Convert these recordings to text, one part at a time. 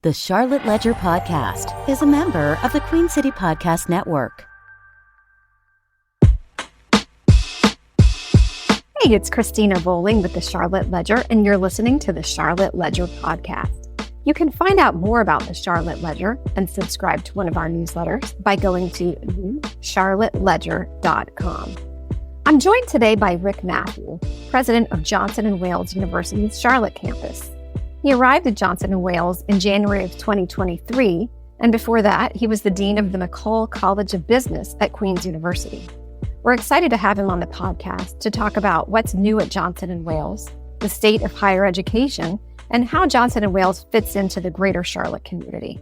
The Charlotte Ledger Podcast is a member of the Queen City Podcast Network. Hey, it's Cristina Bolling with the Charlotte Ledger, and you're listening to the Charlotte Ledger Podcast. You can find out more about the Charlotte Ledger and subscribe to one of our newsletters by going to charlotteledger.com. I'm joined today by Rick Mathieu, president of Johnson & Wales University's Charlotte campus. He arrived at Johnson & Wales in January of 2023, and before that, he was the dean of the McColl College of Business at Queen's University. We're excited to have him on the podcast to talk about what's new at Johnson & Wales, the state of higher education, and how Johnson & Wales fits into the greater Charlotte community.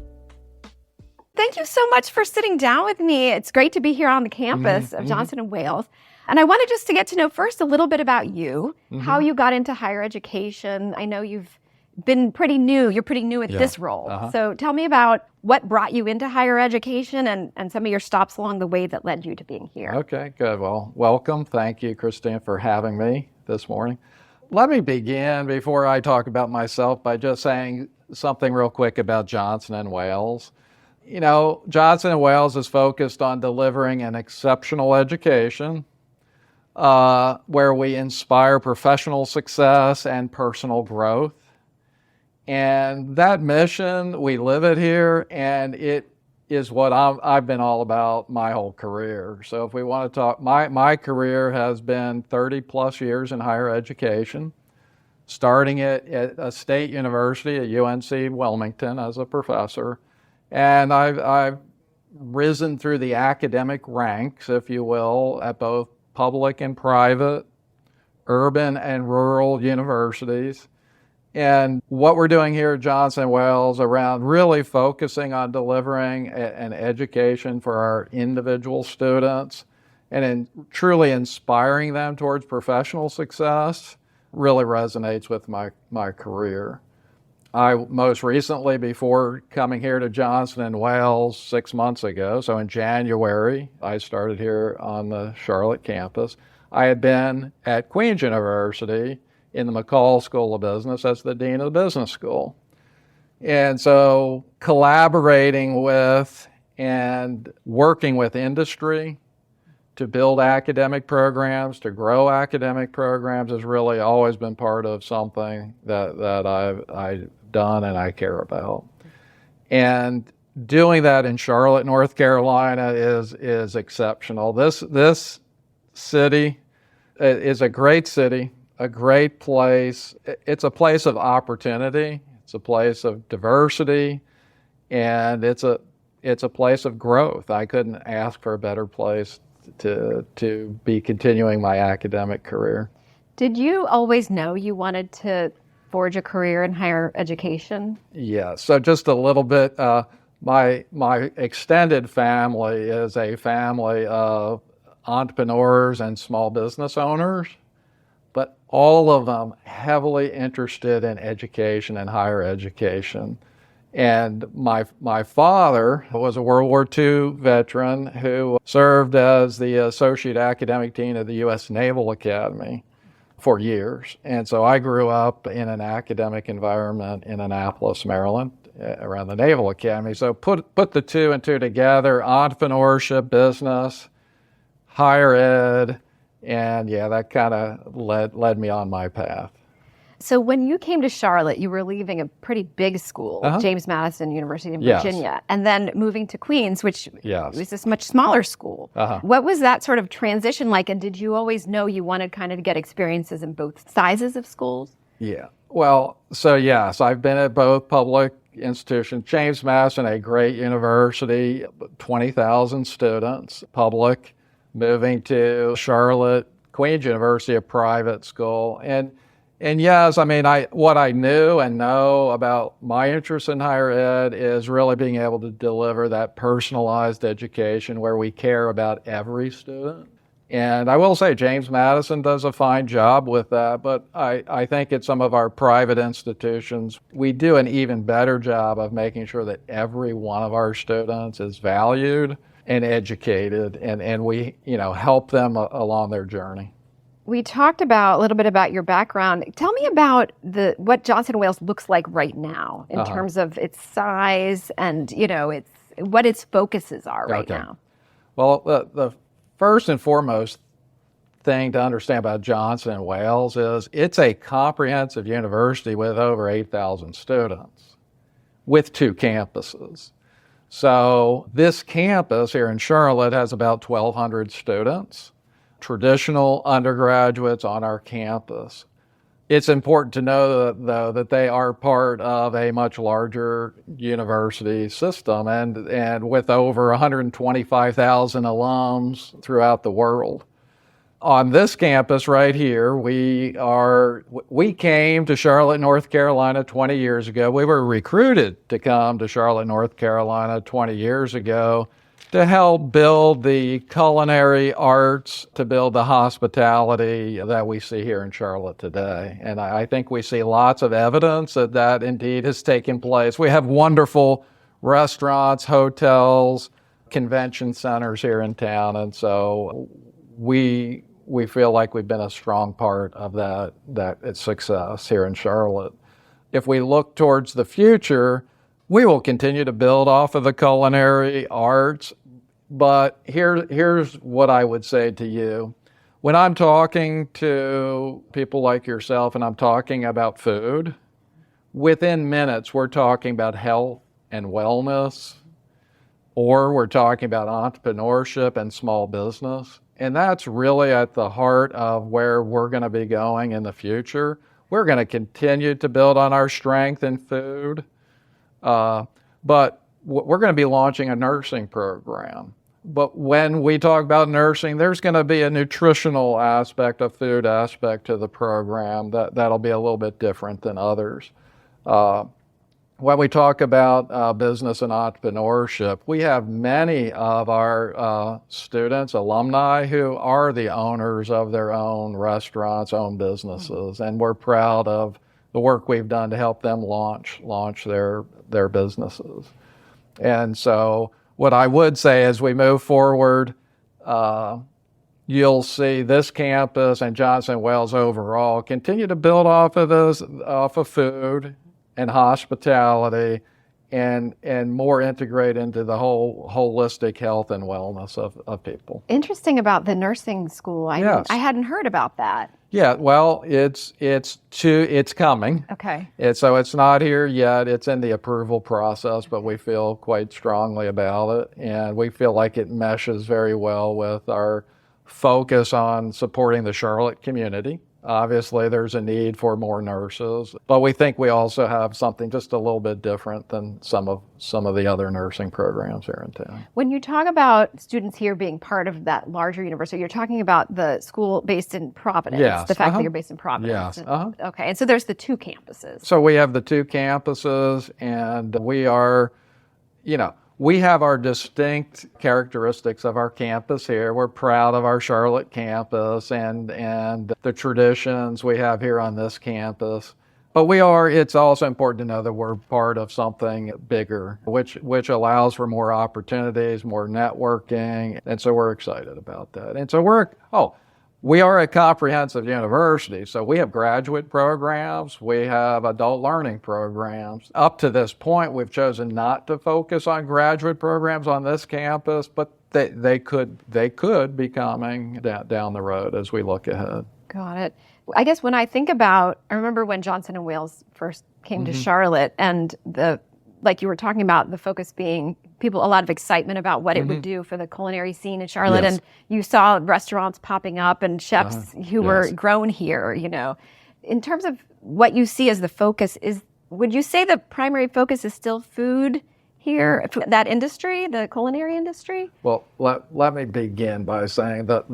Thank you so much for sitting down with me. It's great to be here on the campus of Johnson & Wales. And I wanted just to get to know first a little bit about you, how you got into higher education. I know you've been pretty new. You're pretty new at this role. So tell me about what brought you into higher education and some of your stops along the way that led you to being here. Okay, good. Well, welcome. Thank you, Christine, for having me this morning. Let me begin before I talk about myself by just saying something real quick about Johnson & Wales. You know, Johnson & Wales is focused on delivering an exceptional education where we inspire professional success and personal growth. And that mission, we live it here, and it is what I've been all about my whole career. So if we want to talk, my career has been 30 plus years in higher education, starting at a state university at UNC Wilmington as a professor. And I've risen through the academic ranks, if you will, at both public and private, urban and rural universities. And what we're doing here at Johnson & Wales around really focusing on delivering an education for our individual students and truly inspiring them towards professional success really resonates with my career. I most recently, before coming here to Johnson & Wales 6 months ago, so in January, I started here on the Charlotte campus. I had been at Queen's University in the McColl School of Business as the dean of the business school. And so collaborating with and working with industry to build academic programs, to grow academic programs has really always been part of something that I've done and I care about. And doing that in Charlotte, North Carolina is exceptional. This city is a great city, a great place. It's a place of opportunity. It's a place of diversity, and it's a place of growth. I couldn't ask for a better place to be continuing my academic career. Did you always know you wanted to forge a career in higher education? Yeah. So just a little bit. My extended family is a family of entrepreneurs and small business owners, but all of them heavily interested in education and higher education. And my father was a World War II veteran who served as the Associate Academic Dean of the U.S. Naval Academy for years. And so I grew up in an academic environment in Annapolis, Maryland, around the Naval Academy. So put the two and two together, entrepreneurship, business, higher ed, and yeah, that kind of led me on my path. So when you came to Charlotte, you were leaving a pretty big school, James Madison University in Virginia, and then moving to Queens, which was this much smaller school. What was that sort of transition like, and did you always know you wanted kind of to get experiences in both sizes of schools? Yeah. Well, so yes, I've been at both public institutions. James Madison, a great university, 20,000 students, public, moving to Charlotte, Queen's University, a private school. And yes, I mean, what I knew and know about my interest in higher ed is really being able to deliver that personalized education where we care about every student. And I will say James Madison does a fine job with that, but I think at some of our private institutions, we do an even better job of making sure that every one of our students is valued and educated, and we help them along their journey. We talked about a little bit about your background. Tell me about what Johnson & Wales looks like right now in terms of its size and, what its focuses are right now. Well, the first and foremost thing to understand about Johnson & Wales is it's a comprehensive university with over 8,000 students with 2 campuses. So this campus here in Charlotte has about 1,200 students, traditional undergraduates on our campus. It's important to know, though, that they are part of a much larger university system and with over 125,000 alums throughout the world. On this campus right here, we came to Charlotte, North Carolina 20 years ago. We were recruited to come to Charlotte, North Carolina 20 years ago to help build the culinary arts, to build the hospitality that we see here in Charlotte today. And I think we see lots of evidence that indeed has taken place. We have wonderful restaurants, hotels, convention centers here in town, and so we feel like we've been a strong part of that success here in Charlotte. If we look towards the future, we will continue to build off of the culinary arts, but here's what I would say to you. When I'm talking to people like yourself and I'm talking about food, within minutes we're talking about health and wellness, or we're talking about entrepreneurship and small business. And that's really at the heart of where we're going to be going in the future. We're going to continue to build on our strength in food, but we're going to be launching a nursing program. But when we talk about nursing, there's going to be a nutritional aspect, a food aspect to the program that'll be a little bit different than others. When we talk about business and entrepreneurship, we have many of our students, alumni, who are the owners of their own restaurants, own businesses, and we're proud of the work we've done to help them launch their businesses. And so what I would say as we move forward, you'll see this campus and Johnson & Wales overall continue to build off of food and hospitality, and more integrate into the whole holistic health and wellness of people. Interesting about the nursing school. I hadn't heard about that. Yeah, well, it's coming. Okay. So it's not here yet. It's in the approval process, but we feel quite strongly about it, and we feel like it meshes very well with our focus on supporting the Charlotte community. Obviously, there's a need for more nurses, but we think we also have something just a little bit different than some of the other nursing programs here in town. When you talk about students here being part of that larger university, you're talking about the school based in Providence, yes. The fact that you're based in Providence. Yes. Okay, and so there's the 2 campuses. So we have the 2 campuses, and we have our distinct characteristics of our campus here. We're proud of our Charlotte campus and the traditions we have here on this campus. But it's also important to know that we're part of something bigger, which allows for more opportunities, more networking. And so we're excited about that. And so we are a comprehensive university, so we have graduate programs, we have adult learning programs. Up to this point, we've chosen not to focus on graduate programs on this campus, but they could be coming down the road as we look ahead. Got it. I guess when I think about, I remember when Johnson & Wales first came to Charlotte, and like you were talking about, the focus being a lot of excitement about what it would do for the culinary scene in Charlotte. Yes. And you saw restaurants popping up and chefs who were grown here, In terms of what you see as the focus, would you say the primary focus is still food here, that industry, the culinary industry? Well, let me begin by saying that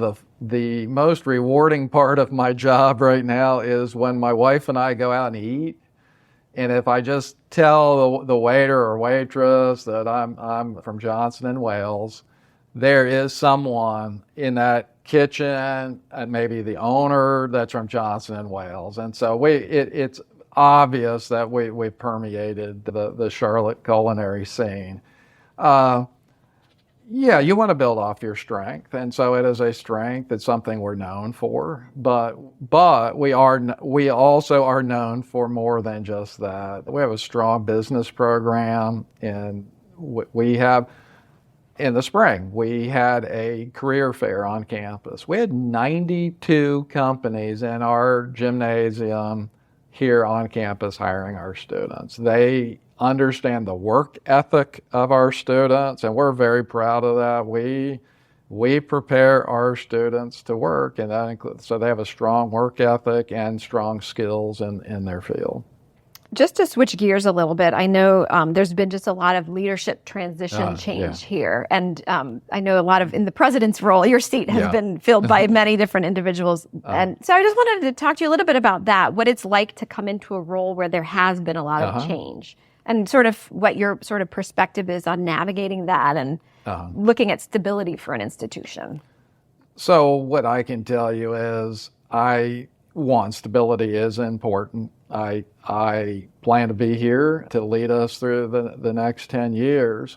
the most rewarding part of my job right now is when my wife and I go out and eat. And if I just tell the waiter or waitress that I'm from Johnson & Wales, there is someone in that kitchen, and maybe the owner, that's from Johnson & Wales. And so it's obvious that we permeated the Charlotte culinary scene. Yeah, you want to build off your strength, and so it is a strength. It's something we're known for, but we also are known for more than just that. We have a strong business program, and we have in the spring we had a career fair on campus. We had 92 companies in our gymnasium here on campus hiring our students. They understand the work ethic of our students, and we're very proud of that. We prepare our students to work, and that includes, so they have a strong work ethic and strong skills in their field. Just to switch gears a little bit, I know there's been just a lot of leadership transition change here. And I know a lot of, in the president's role, your seat has been filled by many different individuals. And so I just wanted to talk to you a little bit about that, what it's like to come into a role where there has been a lot of change, and sort of what your sort of perspective is on navigating that and looking at stability for an institution. So what I can tell you is, stability is important. I plan to be here to lead us through the next 10 years.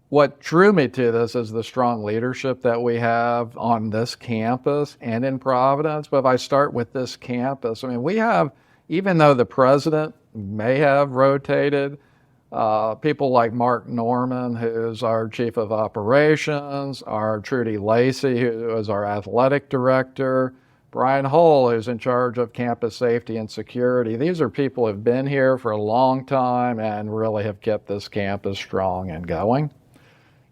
What drew me to this is the strong leadership that we have on this campus and in Providence. But if I start with this campus, I mean, we have, even though the president may have rotated, people like Mark Norman, who's our chief of operations, our Trudy Lacey, who is our athletic director, Brian Hull, who's in charge of campus safety and security. These are people who have been here for a long time and really have kept this campus strong and going.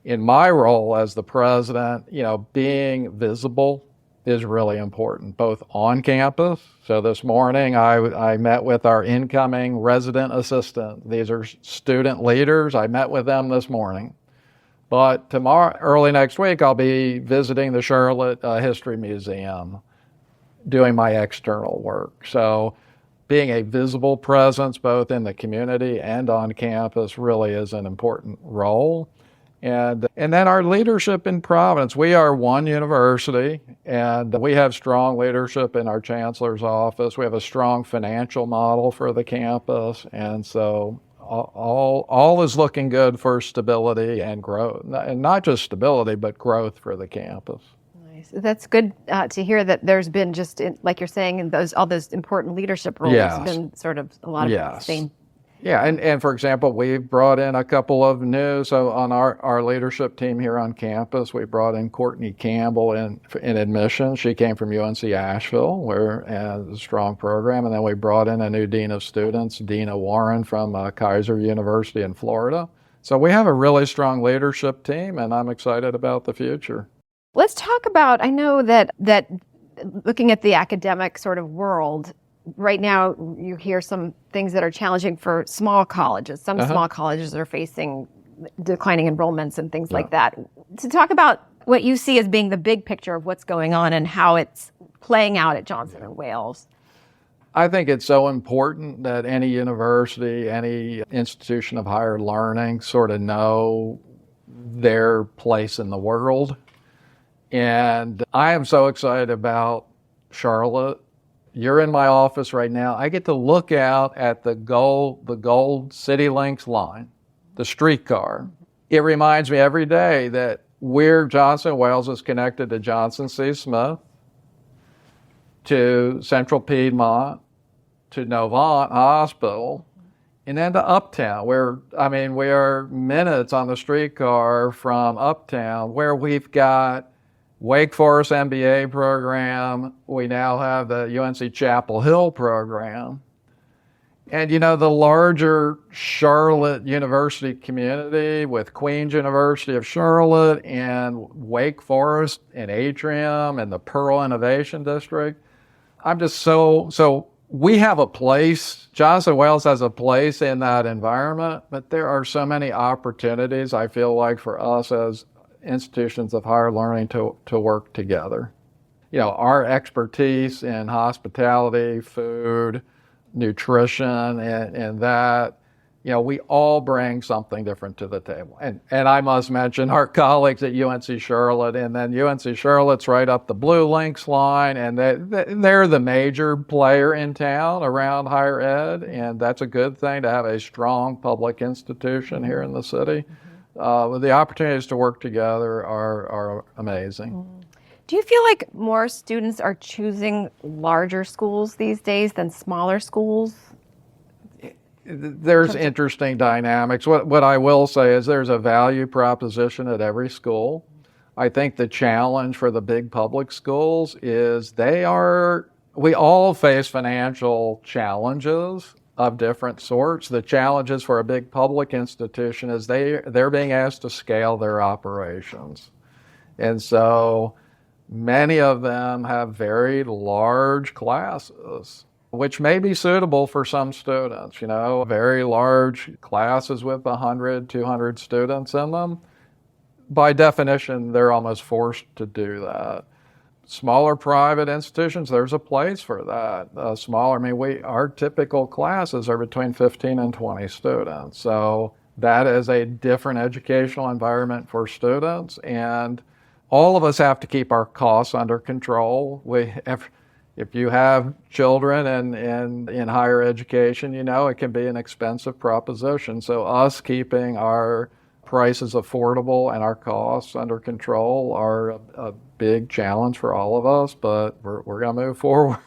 In my role as the president, being visible is really important, both on campus. So this morning I met with our incoming resident assistant. These are student leaders. I met with them this morning. But tomorrow, early next week, I'll be visiting the Charlotte History Museum, doing my external work. So being a visible presence both in the community and on campus really is an important role. And then our leadership in Providence. We are one university, and we have strong leadership in our chancellor's office. We have a strong financial model for the campus, and so all is looking good for stability and growth. And not just stability, but growth for the campus. That's good to hear that there's been just, like you're saying, all those important leadership roles have been sort of a lot of same. Yeah, and for example, we've brought in a couple of so on our leadership team here on campus, we brought in Courtney Campbell in admissions. She came from UNC Asheville, where has a strong program, and then we brought in a new dean of students, Dina Warren from Kaiser University in Florida. So we have a really strong leadership team, and I'm excited about the future. Let's talk about, I know that looking at the academic sort of world, right now you hear some things that are challenging for small colleges. Some small colleges are facing declining enrollments and things like that. To talk about what you see as being the big picture of what's going on and how it's playing out at Johnson & Wales. I think it's so important that any university, any institution of higher learning sort of know their place in the world. And I am so excited about Charlotte. You're in my office right now. I get to look out at the gold City Links line, the streetcar. It reminds me every day that Johnson & Wales is connected to Johnson C. Smith, to Central Piedmont, to Novant Hospital, and then to Uptown, we are minutes on the streetcar from Uptown, where we've got Wake Forest MBA program. We now have the UNC Chapel Hill program. And the larger Charlotte University community with Queen's University of Charlotte and Wake Forest and Atrium and the Pearl Innovation District. I'm just so we have a place, Johnson & Wales has a place in that environment, but there are so many opportunities, I feel like, for us as institutions of higher learning to work together. Our expertise in hospitality, food, nutrition, and that, we all bring something different to the table. And I must mention our colleagues at UNC Charlotte, and then UNC Charlotte's right up the Blue Links line, and they're the major player in town around higher ed, and that's a good thing to have a strong public institution here in the city. The opportunities to work together are amazing. Do you feel like more students are choosing larger schools these days than smaller schools? There's interesting dynamics. What I will say is there's a value proposition at every school. I think the challenge for the big public schools is we all face financial challenges of different sorts. The challenges for a big public institution is they're being asked to scale their operations. And so many of them have very large classes, which may be suitable for some students, very large classes with 100, 200 students in them. By definition, they're almost forced to do that. Smaller private institutions, there's a place for that. Our typical classes are between 15 and 20 students. So that is a different educational environment for students. And all of us have to keep our costs under control. If you have children in higher education, it can be an expensive proposition. So us keeping our prices affordable and our costs under control are a big challenge for all of us, but we're going to move forward.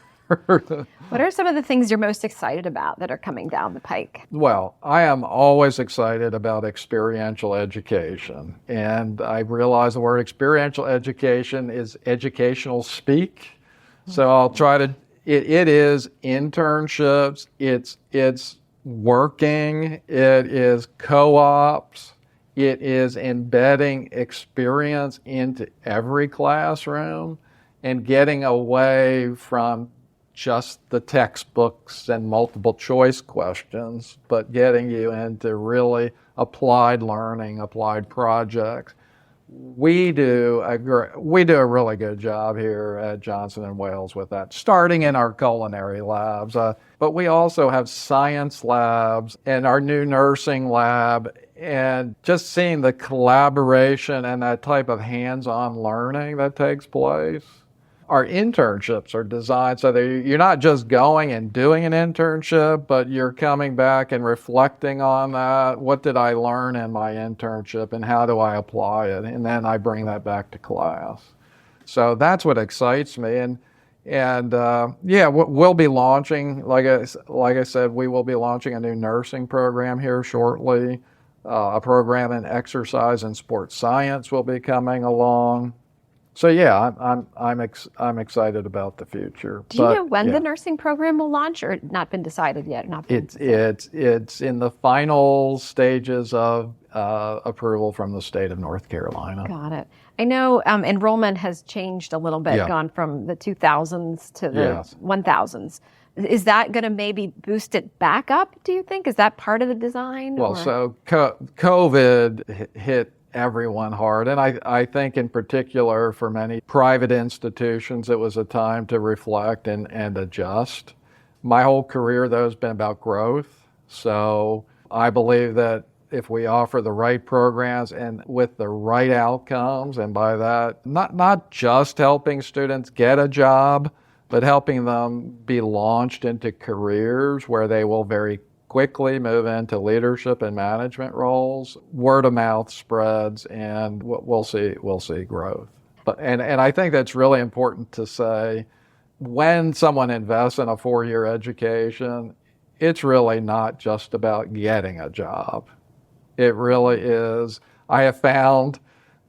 What are some of the things you're most excited about that are coming down the pike? Well, I am always excited about experiential education. And I realize the word experiential education is educational speak. So I'll try to, it is internships, it's working, it is co-ops, it is embedding experience into every classroom and getting away from just the textbooks and multiple choice questions, but getting you into really applied learning, applied projects. We do a really good job here at Johnson & Wales with that, starting in our culinary labs. But we also have science labs and our new nursing lab, and just seeing the collaboration and that type of hands-on learning that takes place. Our internships are designed so that you're not just going and doing an internship, but you're coming back and reflecting on that. What did I learn in my internship and how do I apply it? And then I bring that back to class. So that's what excites me. We'll be launching, like I said, we will be launching a new nursing program here shortly. A program in exercise and sports science will be coming along. So yeah, I'm excited about the future. Do you know when the nursing program will launch, or not been decided yet? It's in the final stages of approval from the state of North Carolina. Got it. I know enrollment has changed a little bit, gone from the 2000s to the 1000s. Is that going to maybe boost it back up, do you think? Is that part of the design? Well, so COVID hit everyone hard. And I think in particular for many private institutions, it was a time to reflect and adjust. My whole career, though, has been about growth. So I believe that if we offer the right programs and with the right outcomes, and by that, not just helping students get a job, but helping them be launched into careers where they will very quickly move into leadership and management roles, word of mouth spreads, and we'll see growth. And I think that's really important to say. When someone invests in a 4-year education, it's really not just about getting a job. It really is. I have found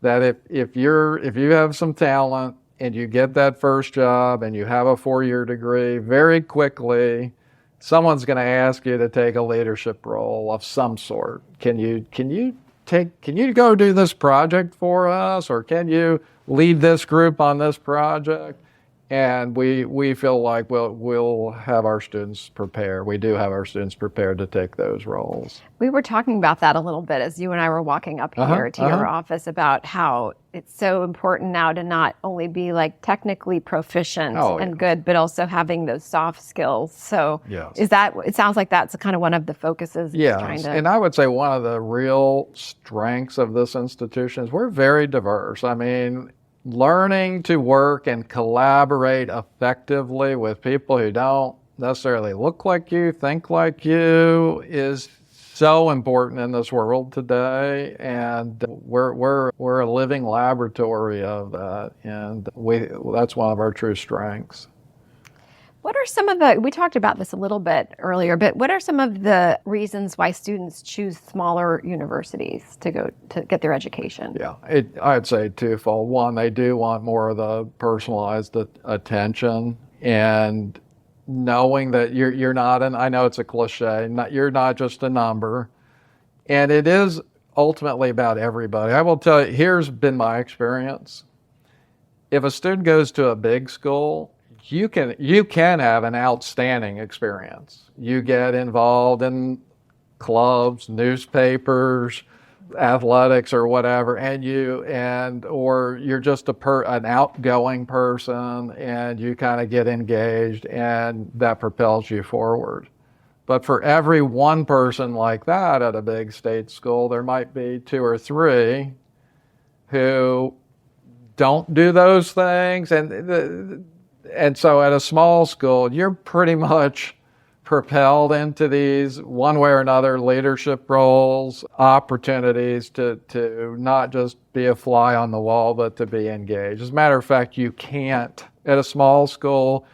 that if you have some talent and you get that first job and you have a 4-year degree, very quickly someone's going to ask you to take a leadership role of some sort. Can you go do this project for us, or can you lead this group on this project? And we feel like we'll have our students prepared. We do have our students prepared to take those roles. We were talking about that a little bit as you and I were walking up here to your office, about how it's so important now to not only be like technically proficient and good, but also having those soft skills. So it sounds like that's kind of one of the focuses. Yes, and I would say one of the real strengths of this institution is we're very diverse. I mean, learning to work and collaborate effectively with people who don't necessarily look like you, think like you, is so important in this world today, and we're a living laboratory of that, and that's one of our true strengths. What are we talked about this a little bit earlier, but what are some of the reasons why students choose smaller universities to get their education? Yeah, I'd say twofold. One, they do want more of the personalized attention, and knowing that you're not I know it's a cliche, you're not just a number, and it is ultimately about everybody. I will tell you, here's been my experience. If a student goes to a big school, you can have an outstanding experience. You get involved in clubs, newspapers, athletics, or whatever, or you're just an outgoing person, and you kind of get engaged, and that propels you forward. But for every one person like that at a big state school, there might be 2 or 3 who don't do those things, and so at a small school, you're pretty much propelled into these, one way or another, leadership roles, opportunities to not just be a fly on the wall, but to be engaged. As a matter of fact, you can't, at a small school,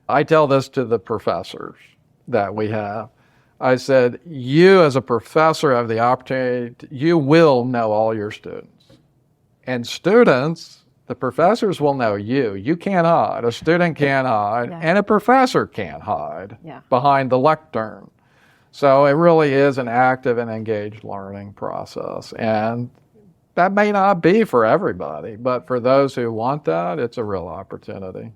I tell this to the professors that we have. I said, you as a professor have the opportunity, you will know all your students. And students, the professors will know you. You can't hide. A student can't hide, and a professor can't hide behind the lectern. So it really is an active and engaged learning process. And that may not be for everybody, but for those who want that, it's a real opportunity.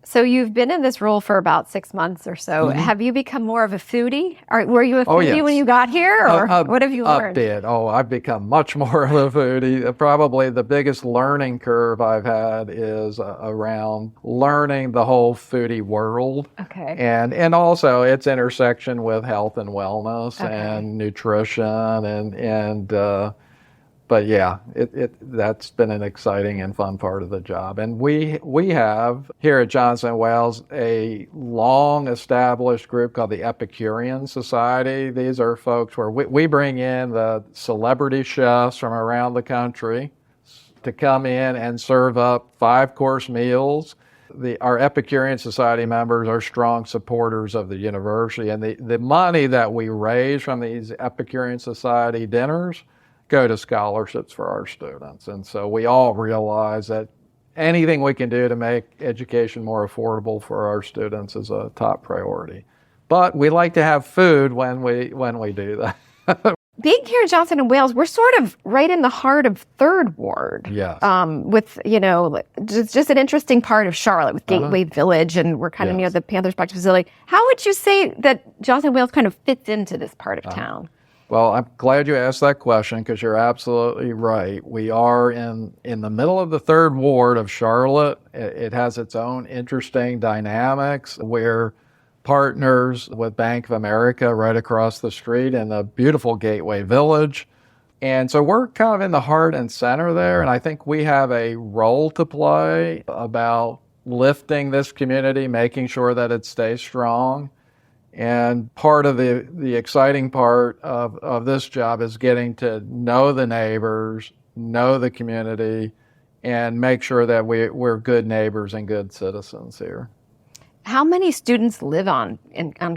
So you've been in this role for about 6 months or so. Mm-hmm. Have you become more of a foodie? Or were you a foodie when you got here? Or what have you learned? A bit. I've become much more of a foodie. Probably the biggest learning curve I've had is around learning the whole foodie world. Okay. And also its intersection with health and wellness and nutrition but yeah, that's been an exciting and fun part of the job. And we have here at Johnson & Wales a long-established group called the Epicurean Society. These are folks where we bring in the celebrity chefs from around the country to come in and serve up 5-course meals. Our Epicurean Society members are strong supporters of the university, and the money that we raise from these Epicurean Society dinners go to scholarships for our students. And so we all realize that anything we can do to make education more affordable for our students is a top priority. But we like to have food when we do that. Being here at Johnson & Wales, we're sort of right in the heart of Third Ward. Yes. With, just an interesting part of Charlotte with Gateway Village, and we're kind of near the Panthers practice facility. How would you say that Johnson & Wales kind of fits into this part of town? Well, I'm glad you asked that question, because you're absolutely right. We are in the middle of the Third Ward of Charlotte. It has its own interesting dynamics. We're partners with Bank of America right across the street in the beautiful Gateway Village. And so we're kind of in the heart and center there, and I think we have a role to play about lifting this community, making sure that it stays strong. And part of the exciting part of this job is getting to know the neighbors, know the community, and make sure that we're good neighbors and good citizens here. How many students live on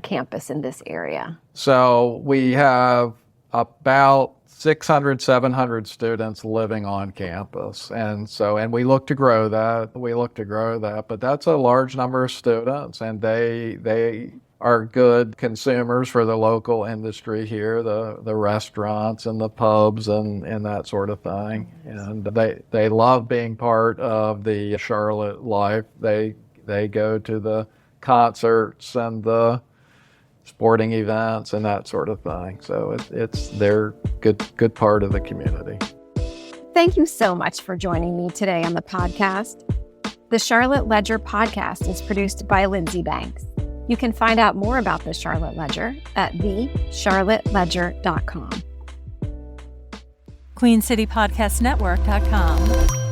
campus in this area? So we have about 600, 700 students living on campus. And we look to grow that. But that's a large number of students, and they are good consumers for the local industry here, the restaurants and the pubs and that sort of thing. And they love being part of the Charlotte life. They go to the concerts and the sporting events and that sort of thing. So they're good part of the community. Thank you so much for joining me today on the podcast. The Charlotte Ledger podcast is produced by Lindsey Banks. You can find out more about the Charlotte Ledger at thecharlotteledger.com. QueenCityPodcastNetwork.com.